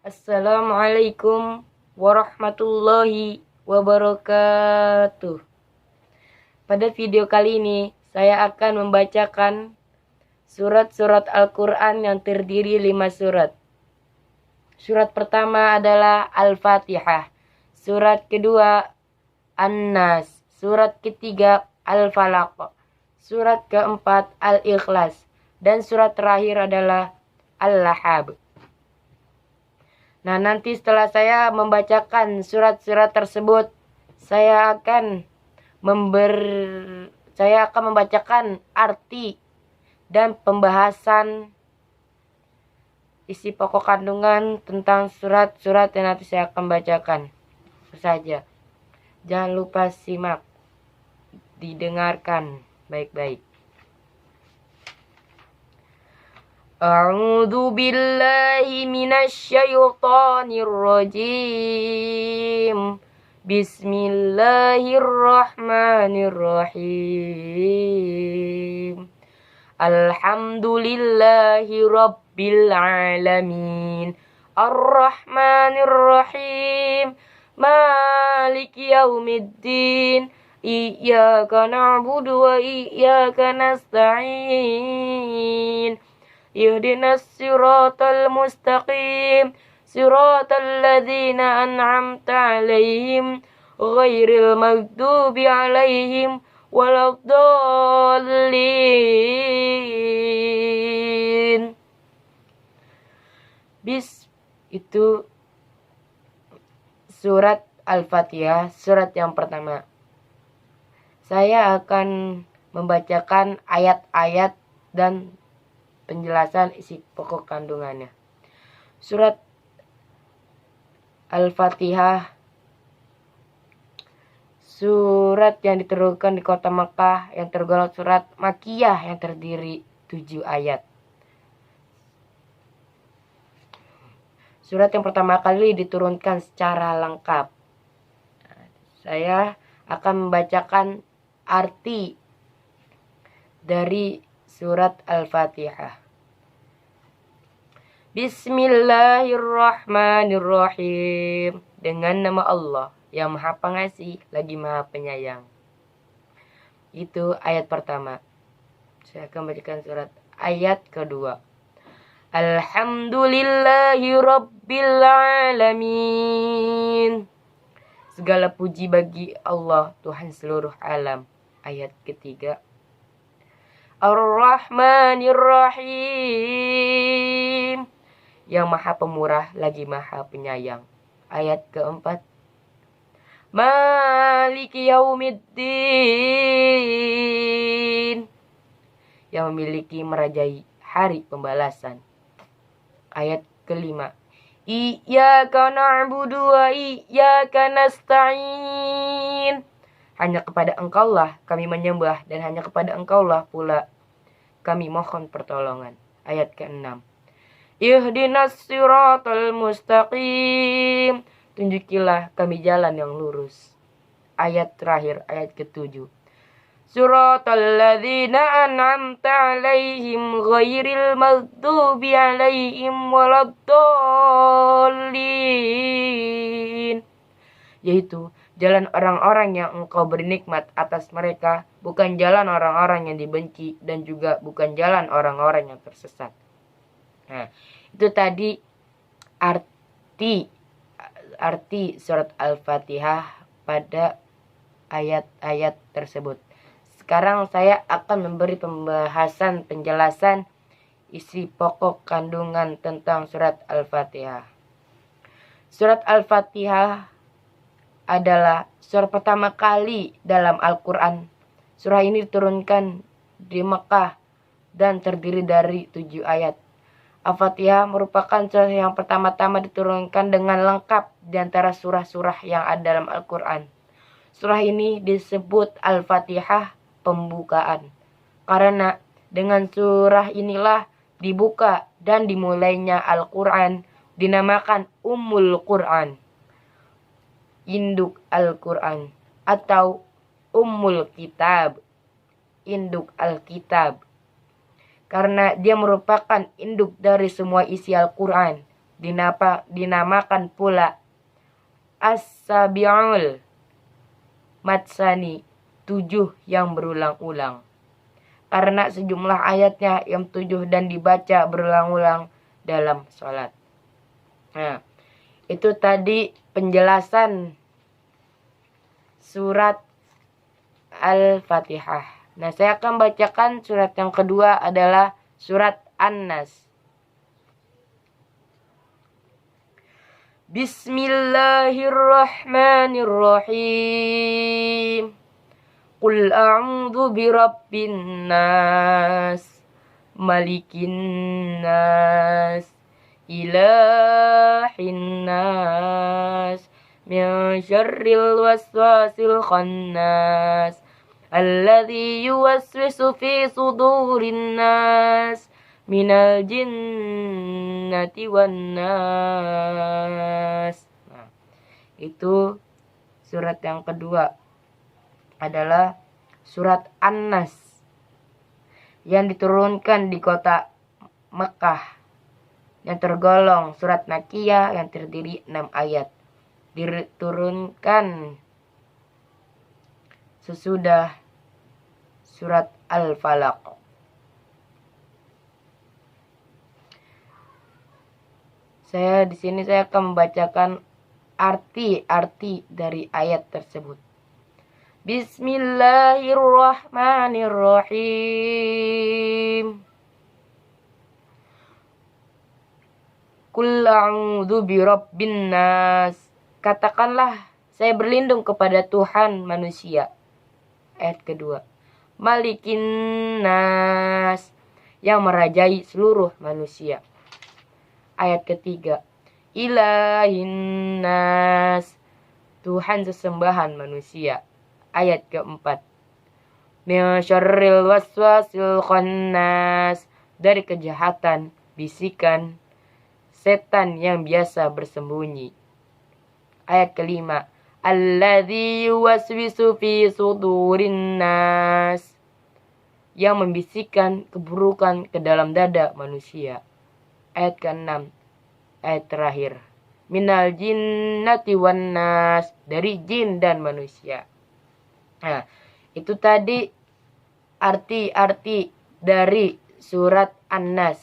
Assalamualaikum warahmatullahi wabarakatuh. Pada video kali ini, saya akan membacakan surat-surat Al-Quran yang terdiri 5 surat. Surat pertama adalah Al-Fatihah. Surat kedua, An-Nas. Surat ketiga, Al-Falaq. Surat keempat, Al-Ikhlas. Dan surat terakhir adalah Al-Lahab. Nah, nanti setelah saya membacakan surat-surat tersebut, saya akan membacakan arti dan pembahasan isi pokok kandungan tentang surat-surat yang nanti saya akan bacakan. Itu saja. Jangan lupa simak, didengarkan baik-baik. A'udzu billahi minasy syaithanir rajim. Bismillahirrahmanirrahim. Alhamdulillahi rabbil alamin. Ar-Rahmanir-Rahim. Maliki yaumiddin. Iyyaka na'budu wa iyyaka nasta'in. Ihdinas siratal mustaqim. Siratal ladzina an'amta 'alaihim ghairil maghdubi 'alaihim waladdallin. Itu surat Al-Fatihah, surat yang pertama. Saya akan membacakan ayat-ayat dan penjelasan isi pokok kandungannya. Surat Al-Fatihah, surat yang diturunkan di kota Makkah, yang tergolong surat Makkiyah yang terdiri 7 ayat. Surat yang pertama kali diturunkan secara lengkap. Saya akan membacakan arti dari surat Al-Fatihah. Bismillahirrahmanirrahim. Dengan nama Allah yang Maha Pengasih lagi Maha Penyayang. Itu ayat pertama. Saya akan bacakan surat ayat kedua. Alhamdulillahi rabbil alamin. Segala puji bagi Allah, Tuhan seluruh alam. Ayat ketiga. Ar-Rahmanir-Rahim. Yang Maha Pemurah lagi Maha Penyayang. Ayat keempat. Maliki yaumiddin. Yang memiliki merajai hari pembalasan. Ayat kelima. Iyyaka na'budu wa iyyaka nasta'in. Hanya kepada Engkaulah kami menyembah dan hanya kepada Engkaulah pula kami mohon pertolongan. Ayat ke-6. Ihdinas siratal mustaqim. Tunjukilah kami jalan yang lurus. Ayat terakhir, ayat ke-7. Siratal ladzina an'amta 'alaihim ghairil maghdubi 'alaihim waladdallin. Yaitu jalan orang-orang yang Engkau beri nikmat atas mereka, bukan jalan orang-orang yang dibenci dan juga bukan jalan orang-orang yang tersesat. Nah, itu tadi arti surat Al-Fatihah pada ayat-ayat tersebut. Sekarang saya akan memberi pembahasan penjelasan isi pokok kandungan tentang surat Al-Fatihah. Surat Al-Fatihah adalah surah pertama kali dalam Al-Quran. Surah ini diturunkan di Mekah dan terdiri dari 7 ayat. Al-Fatihah merupakan surah yang pertama-tama diturunkan dengan lengkap di antara surah-surah yang ada dalam Al-Quran. Surah ini disebut Al-Fatihah pembukaan, karena dengan surah inilah dibuka dan dimulainya Al-Quran, dinamakan Ummul Quran, induk Al-Quran, atau Ummul Kitab, induk Al-Kitab. Karena dia merupakan induk dari semua isi Al-Quran. dinamakan pula As-Sabi'ul Matsani, 7 yang berulang-ulang, karena sejumlah ayatnya yang 7 dan dibaca berulang-ulang dalam sholat. Nah, itu tadi penjelasan surat Al-Fatihah. Nah, saya akan bacakan surat yang kedua adalah surat An-Nas. Bismillahirrahmanirrahim. Qul a'udzu birabbin nas, malikin nas, ilahin nas, min syarril waswasil khannas, alladzi yuwaswisu fi sudurin nas, minal jinnati wan nas. Nah, itu surat yang kedua adalah surat An-Nas yang diturunkan di kota Mekah, yang tergolong surat Makkiyah yang terdiri 6 ayat. Diturunkan sesudah surat Al-Falaq. Di sini saya akan membacakan arti-arti dari ayat tersebut. Bismillahirrahmanirrahim. Qul a'udzu birabbin nas. Katakanlah, saya berlindung kepada Tuhan manusia. Ayat kedua. Malikin nas, yang merajai seluruh manusia. Ayat ketiga. Ilahin nas, Tuhan sesembahan manusia. Ayat keempat. Min syarril waswasil khannas, dari kejahatan bisikan setan yang biasa bersembunyi. Ayat kelima. Alladzi yuwaswisu fi sudurin nas, yang membisikkan keburukan ke dalam dada manusia. Ayat ke-6, ayat terakhir. Minal jinnati wan nas, dari jin dan manusia. Nah, itu tadi arti-arti dari surat An-Nas.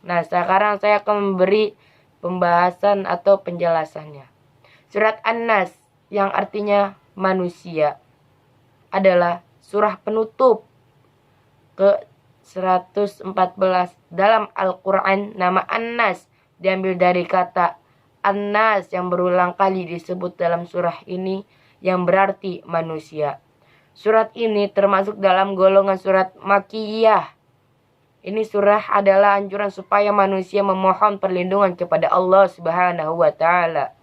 Nah, sekarang saya akan memberi pembahasan atau penjelasannya. Surat An-Nas yang artinya manusia adalah surah penutup ke 114 dalam Al-Quran. Nama An-Nas diambil dari kata An-Nas yang berulang kali disebut dalam surah ini, yang berarti manusia. Surat ini termasuk dalam golongan surat Makkiyah. Ini surah adalah anjuran supaya manusia memohon perlindungan kepada Allah Subhanahu wa Ta'ala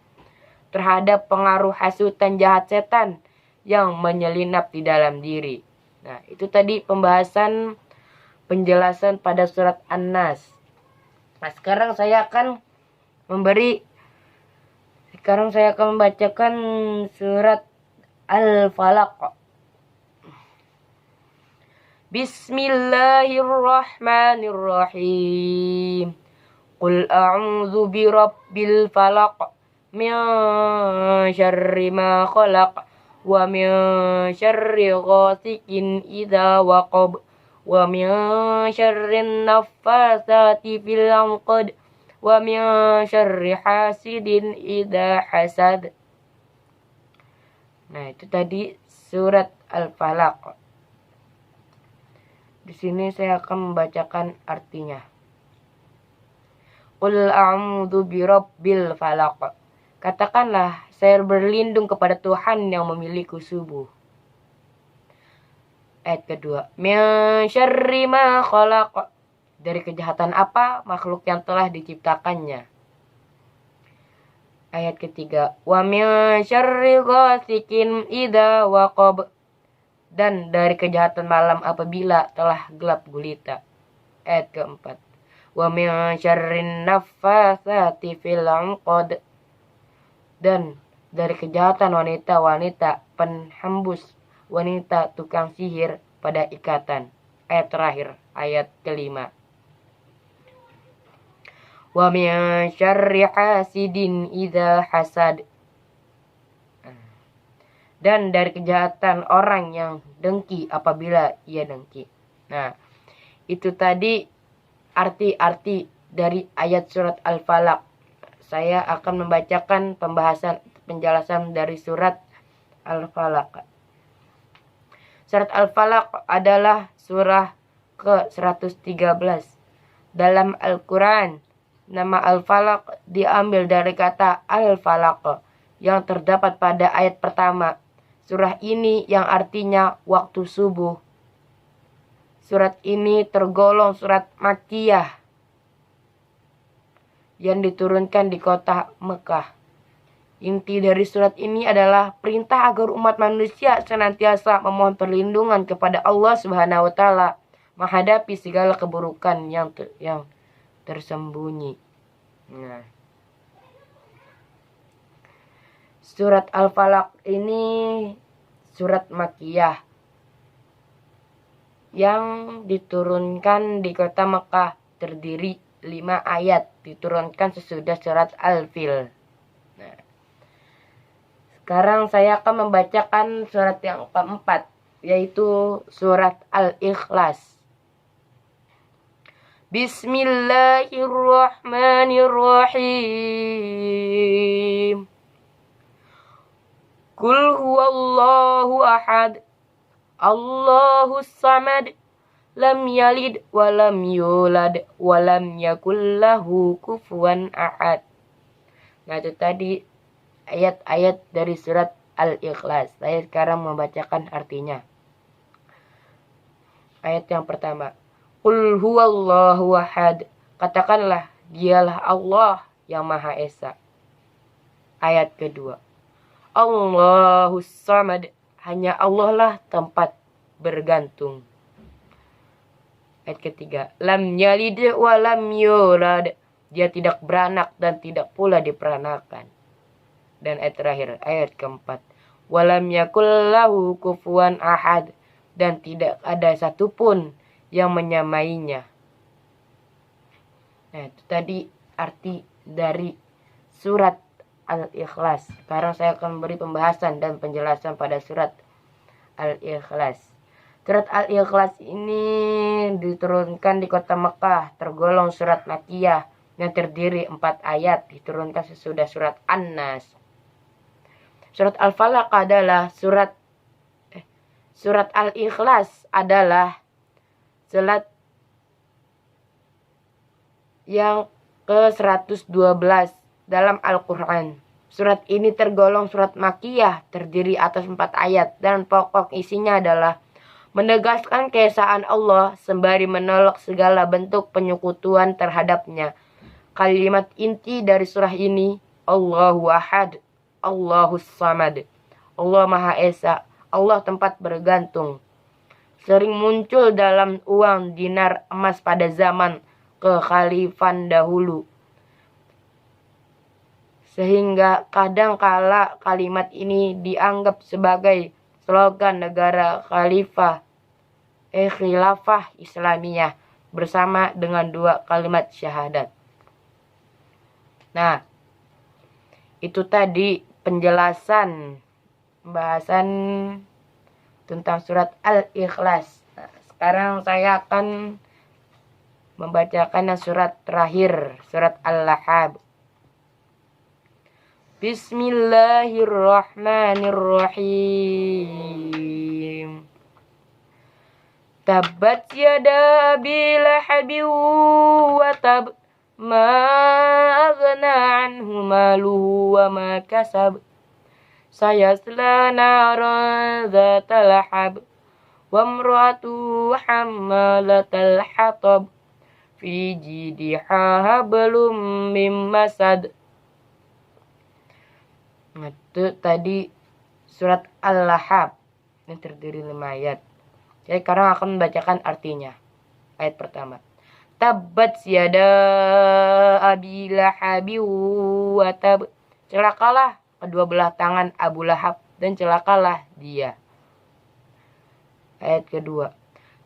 terhadap pengaruh hasutan jahat setan yang menyelinap di dalam diri. Nah, itu tadi penjelasan pada surat An-Nas. Nah, sekarang saya akan membacakan surat Al-Falaq. Bismillahirrahmanirrahim. Qul a'udzu birabbil falaq, min syarri ma khalaq, wa min syarri ghasikin idza waqab, wa min syarrin naffasati fil 'uqad, wa min syarri hasidin idza hasad. Nah, itu tadi surat Al-Falaq. Di sini saya akan membacakan artinya. Qul a'udzu birabbil falaq. Katakanlah, saya berlindung kepada Tuhan yang memiliki subuh. Ayat kedua. Min syarri ma khalaq. Dari kejahatan apa makhluk yang telah diciptakannya. Ayat ketiga. Wa min syarri ghasikin idza waqab. Dan dari kejahatan malam apabila telah gelap gulita. Ayat keempat. Wa min syarrin naffasati fil 'uqad. Dan dari kejahatan wanita-wanita penghembus, wanita tukang sihir pada ikatan. Ayat terakhir, ayat kelima. Wa min syarri hasidin idza hasad. Dan dari kejahatan orang yang dengki apabila ia dengki. Nah, itu tadi arti-arti dari ayat surat Al-Falaq. Saya akan membacakan penjelasan dari surat Al-Falaq. Surat Al-Falaq adalah surah ke-113 dalam Al-Quran. Nama Al-Falaq diambil dari kata Al-Falaq yang terdapat pada ayat pertama surah ini yang artinya waktu subuh. Surat ini tergolong surat Makkiyah yang diturunkan di kota Mekah. Inti dari surat ini adalah perintah agar umat manusia senantiasa memohon perlindungan kepada Allah Subhanahu wa taala menghadapi segala keburukan yang tersembunyi. Nah, surat Al-Falaq ini surat Makkiyah yang diturunkan di kota Mekah, terdiri 5 ayat, diturunkan sesudah surat Al-Fil. Nah, sekarang saya akan membacakan surat yang keempat, yaitu surat Al-Ikhlas. Bismillahirrahmanirrahim. Qul huwallahu ahad, Allahus samad, lam yalid wa lam yulad wa lam yakul lahu kufuwan ahad. Nah, itu tadi ayat-ayat dari surat Al-Ikhlas. Saya sekarang membacakan artinya. Ayat yang pertama. Qul huwallahu ahad. Katakanlah, dialah Allah yang Maha Esa. Ayat kedua. Allahus samad. Hanya Allah lah tempat bergantung. Ayat ketiga. Lam yalid wa lam yulad. Dia tidak beranak dan tidak pula diperanakan. Dan ayat terakhir, ayat keempat. Walam yakul lahu kufuwan ahad. Dan tidak ada satupun yang menyamainya. Nah, itu tadi arti dari surat Al-Ikhlas. Sekarang saya akan memberi pembahasan dan penjelasan pada surat Al-Ikhlas. Surat Al-Ikhlas ini diturunkan di kota Mekah, tergolong surat Makkiyah yang terdiri 4 ayat, diturunkan sesudah surat An-Nas. Surat Al-Falaq adalah surat Al-Ikhlas adalah surat yang ke-112 dalam Al-Quran. Surat ini tergolong surat Makkiyah, terdiri atas 4 ayat, dan pokok isinya adalah menegaskan keesaan Allah sembari menolak segala bentuk penyekutuan terhadapnya. Kalimat inti dari surah ini, Allahu ahad, Allahus samad. Allah Maha Esa, Allah tempat bergantung. Sering muncul dalam uang dinar emas pada zaman kekhalifan dahulu. Sehingga kadang-kala kalimat ini dianggap sebagai slogan negara khilafah Islamiyah bersama dengan 2 kalimat syahadat. Nah, itu tadi penjelasan pembahasan tentang surat Al-Ikhlas. Nah, sekarang saya akan membacakan surat terakhir, surat Al-Lahab. Bismillahirrahmanirrahim. Tabbat yada abi lahabin wa tab. Ma aghna anhu maluhu wa ma kasab. Sayasla naran dzata lahab. Wa imra'atu hammalatal hatab. Fi jidiha hablum mim masad. Itu tadi surat Al-Lahab yang terdiri 5 ayat. Jadi sekarang akan membacakan artinya. Ayat pertama. Tabbat yada abi lahabi wa tab. Celakalah kedua belah tangan Abu Lahab dan celakalah dia. Ayat kedua.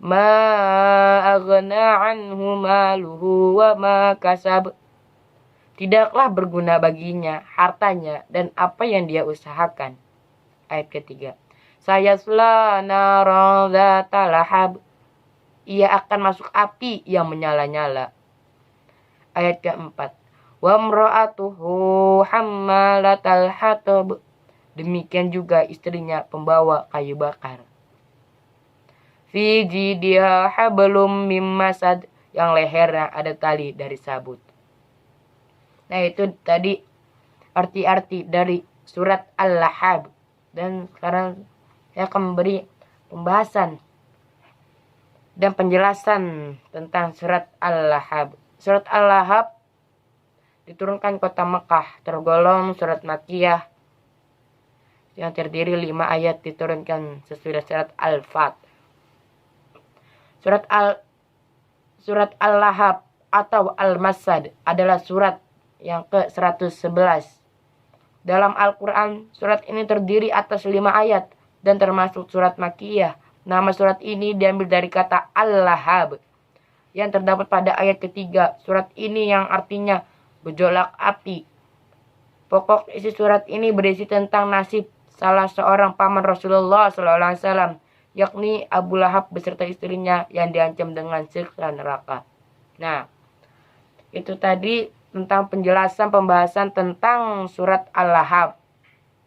Ma aghna anhu maluhu wa ma kasab. tidaklah berguna baginya hartanya dan apa yang dia usahakan. Ayat ketiga, sayasla naran dzata lahab, ia akan masuk api yang menyala-nyala. Ayat keempat, wa imra'atuhu hammalatal hatab, demikian juga istrinya pembawa kayu bakar. Fi jidiha hablum mim masad, yang lehernya ada tali dari sabut. Nah, itu tadi arti-arti dari surat Al-Lahab. Dan sekarang saya akan memberi pembahasan dan penjelasan tentang surat Al-Lahab. Surat Al-Lahab diturunkan kota Mekah, tergolong surat Makkiyah yang terdiri 5 ayat, diturunkan sesudah surat Al-Fat. Surat Al-Lahab atau Al-Masad adalah surat yang ke-111. Dalam Al-Quran, surat ini terdiri atas 5 ayat dan termasuk surat Makkiyah. Nama surat ini diambil dari kata Al-Lahab yang terdapat pada ayat ketiga. Surat ini yang artinya gejolak api. Pokok isi surat ini berisi tentang nasib salah seorang paman Rasulullah SAW, yakni Abu Lahab beserta istrinya yang diancam dengan siksa neraka. Nah, itu tadi tentang penjelasan pembahasan tentang surat Al-Lahab.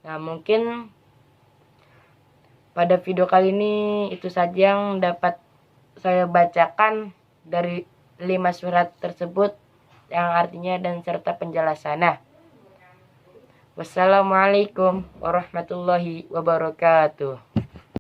Nah, mungkin pada video kali ini itu saja yang dapat saya bacakan dari 5 surat tersebut yang artinya dan serta penjelasannya. Wassalamualaikum warahmatullahi wabarakatuh.